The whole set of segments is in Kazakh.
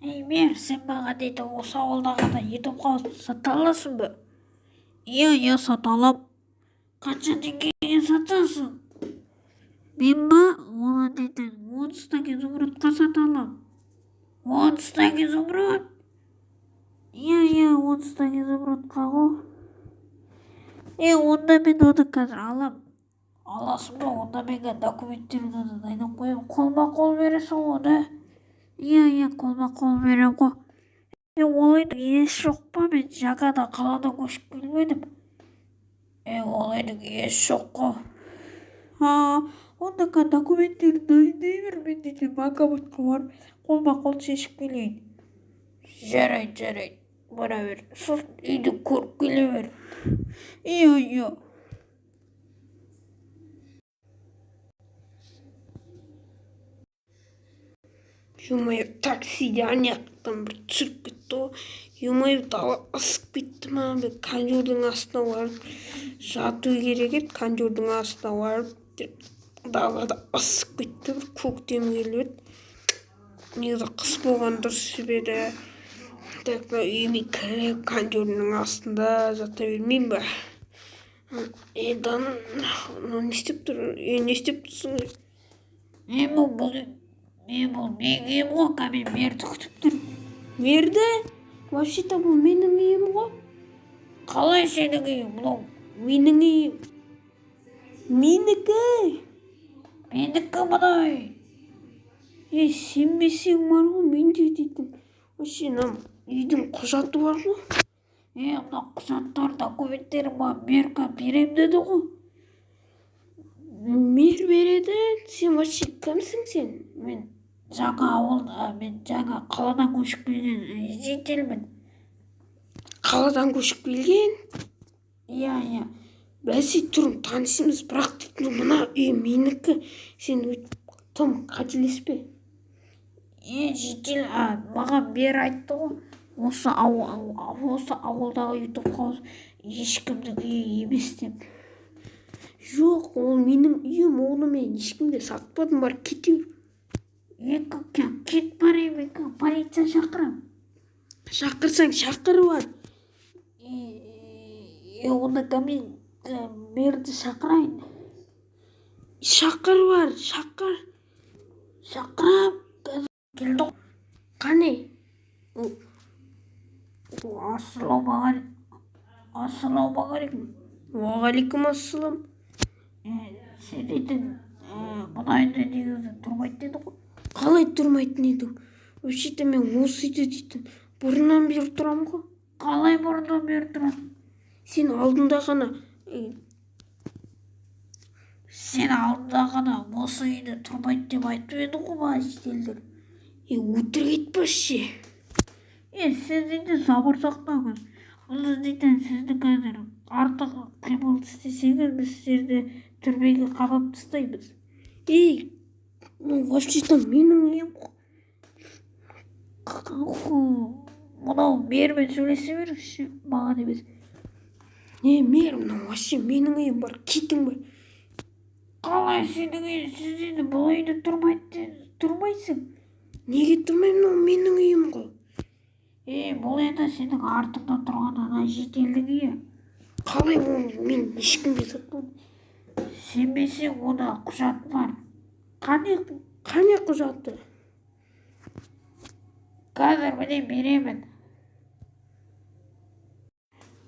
Ей мер, сен маған дейді осы ауылда ғана ютуб қауызды сата аласың ба? Иә, сата алам. Қанша теңгеге сатасың? Мен ба? Оны дейтін 30 теңге изумрудқа сата алам. 30 теңге изумруд? Иә, 30 теңге изумрудқа ғой. Онда мен оны қазір алам. Аласың ба? Онда менің документтерімді дайындап қоямын. Қолма-қол бересің оны? Иә, қолма-қол берем ғой. Олайдың иесі жоқ па? Мен жаңада қаладан көшіп келмедім. Олайдың иесі жоқ қой. Онда документтерді дайындай бер, мен де банкоматқа барып қолма-қол шешіп келейін. Жарайды. Бара бер. Сосын үйді көріп келе бер. Иә. Ё-моё, таксиде ана жақтан бір түсіріп кетті ғой. Ё-моё, дала ысып кетті ма? Мен кондердің астына барып жату керек еді. Кондердің астына барып далада ысып кетті. Бір көктем келіп еді. Негізі қыс болған дұрыс еді. Так, үйіме кіріп кондердің астында жата бермеймін ба? Дана, не істеп тұрсың? Бұл менің үйім ғой, мен Мерді күтіп тұрмын. Мерді? Вообще-то бұл менің үйім ғой. Қалай сенің үйің? Бұл менің үйім. Менікі мына үй. Сенбесең бар ғой, менде дейтін. Вообще, үйдің құжаты бар ғой. Мына құжаттар, документтері Мерка берем деді ғой. Мер береді? Сен вообще кімсің сен? Мен жаңа қаладан көшіп келген жителмін. Қаладан көшіп келген? Иә. Бәсе тұрым танысымыз, бірақ дейтін мына үй менікі. Сен тым қателеспе. Житель маған бер айтты ғой. Осы ауылдағы ютуб қауыз ешкімнің үйі емес деп. Жоқ, ол менің үйім, оны мен ешкімде сатпадым, бар кете бер. Кет барайын, полиция шақырам. Шақырсаң шақыр бар. Онда мен Мерді шақырайын. Шақыр бар, шақырам. Келді. Қане? Ассалаумағалейкум. Уағалейкум ассалам. Сен дейтін мына үйде негізі тұрмайды деді ғой. Қалай тұрмайтын едің? Вообще-то мен осы үйде дейтін бұрыннан бері тұрам ғой. Қалай бұрыннан бері тұрасың? Сен алдында ғана осы үйде тұрмайды деп айтып еді ғой маған жителдер. Өтірік айтпашы. Сіз дейтін сабыр сақтаңыз. Бұл дейтін сізді қазір артық қимыл істесеңіз, біз сіздерді түрмеге қамап тастаймыз. Вообще-то менің үйім ғой. Мынау мермен сөйлесе беріңізші, маған емес. Мер, мынау вообще менің үйім, бар кетің бе? Қалай сенің үйің? Сіз енді бұл үйде тұрмайсың. Неге тұрмаймын, мынау менің үйім ғой. Бұл енді сенің артыңда тұрған ана жителдің үйі. Қалай оны мен ешкімге сатпадым? Сенбесең оны құжат бар. Қане құжаты? Қазір міне беремін.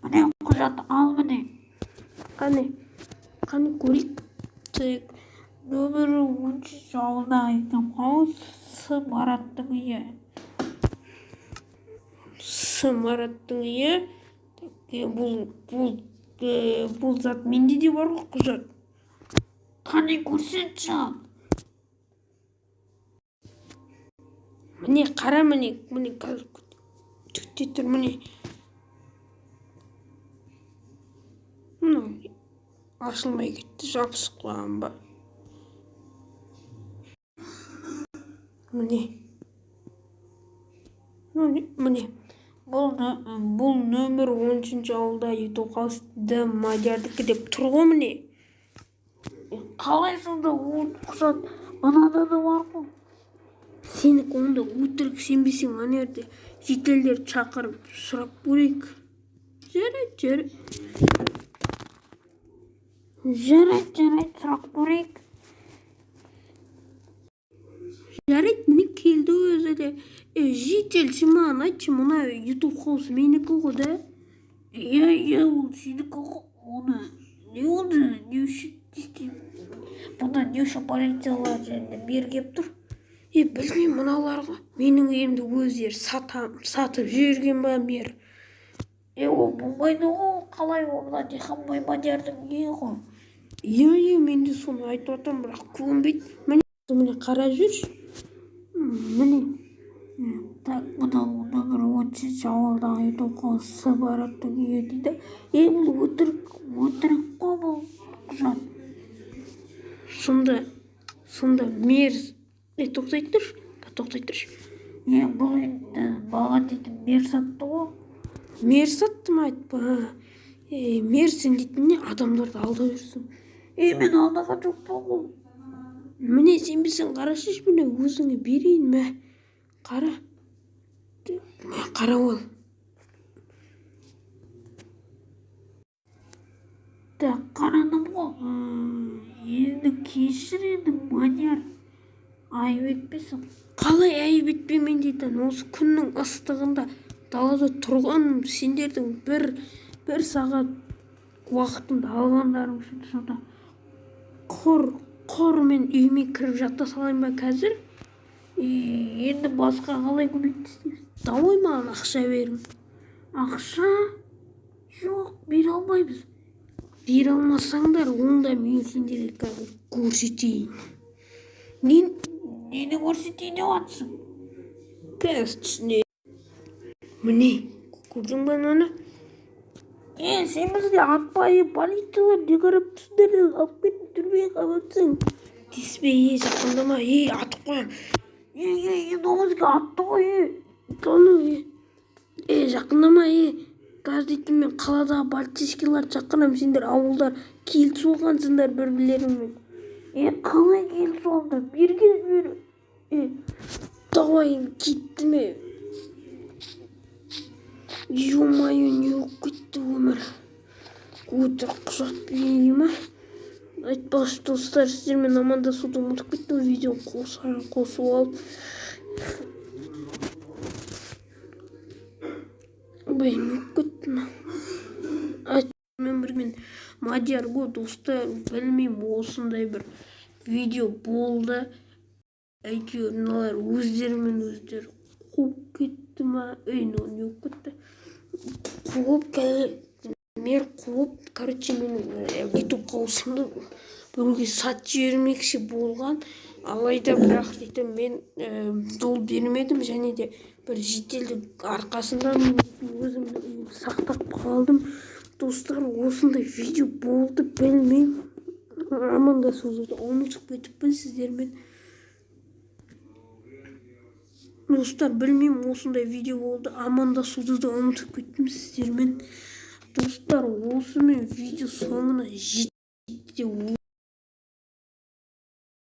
Міне құжат, ал міне. Қане көрейік. Нөмірі 13 ауылдағы ютуб қауыз Мараттың үйі. Мараттың үйі. Бұл зат менде де бар ғой құжат. Қане көрсетші. Міне қара, міне қазір түкте тұр, міне. Ашылмай кетті, жабысып қойған ба. Міне. Бұл нөмір 13 ауылда ютуб қауыз Мадиярдікі деп тұр ғой міне. Қалай сонда ол құжат анада да бар ғой. Сені онда өтірік сенбесең ана жерде жителдерді шақырып сұрап көрейік. Жарайды. Жарайды, сұрақ көрейік. Жарайды, міне келді өзі де. Жителші маған айтшы, мына ютуб хаусы менікі ғой да? Иә, ол сенікі ғой. Оны не болды? Не үшін істеймін? Бұны не үшін полициялар жеріне бергеп тұр? Білмеймін, мыналарға менің үйімді өздері сатып жіберген ба мер. Ол болмайды ғой. Қалай ол мына Диханбай Мадиярдың үйі ғой. Иә, мен де соны айтып отырмын, бірақ көнбейді. Міне қара жүрші. Міне. Так, мынау нөмір 13 ауылдағы ютуб хаусы Бараттың үйі дейді. Бұл өтірік қой бұл құжат. Сонда мер тоқтай тұршы. Бұл енді маған дейтін мер сатты ғой. Мер сатты ма айтпа. Мер сен дейтін не адамдарды алдап жүрсің. Мен алдаған жоқпын ғой. Міне сенбесең қарашы, міне өзіңе берейін мә. Қара ол. Қарадым ғой. Енді кешір енді Мадияр. Айып етпесің. Қалай айып етпеймін дейтін, осы күннің ыстығында далада тұрған сендердің бір сағат уақытымды алғандарың үшін сонда құр мен үйіме кіріп жата салайын ба қазір? Енді басқа қалай көмектесеміз? Давай маған ақша берің. Ақша? Жоқ, бере алмаймыз. Бере алмасаңдар, онда мен сендерге қазір көрсетейін. Нені көрсетейін деп жатсың? Қазір түсіне. Міне, көрдің ба оны? Сен бізге атпайы полициялар не қарап тұрсыңдар, алып кетіп түрмеге қаматсың. Тиіспе, жақындама, атып қоям. Бізге атты ғой. Жақындама, қазір дейтін мен қаладағы полицейскийларды шақырамын, сендер ауылдар келісіп алғансыңдар бір-бірлеріңмен. Қалай келісіп алды? Берген жібері. Давай, кетті ме? Ё-моё, не болып кетті өмір. Өтірік құжат берейін ма? Айтпақшы достар, сіздермен амандасуды ұмытып кеттім, видео қосып алып. Не болып кетті ма? Мен бірмен Мадияр ғой, достар, білмеймін, осындай бір видео болды. Әйтеуір мыналар өздерімен өздері қуып кетті ма? Не болып кетті? Мер қуып, короче, мен ютуб қауысымды біреуге сатып жібермекші болған. Алайда бірақ дейтін мен жол бермедім, және де бір жителдің арқасында өзімді сақтап қалдым. Достар, осындай видео болды, білмеймін. Амандасуды ұмытып кетіппін сіздермен. Достар, білмеймін, осындай видео болды, амандасуды да ұмытып кеттім сіздермен. Достар, осымен видео соңына жетті.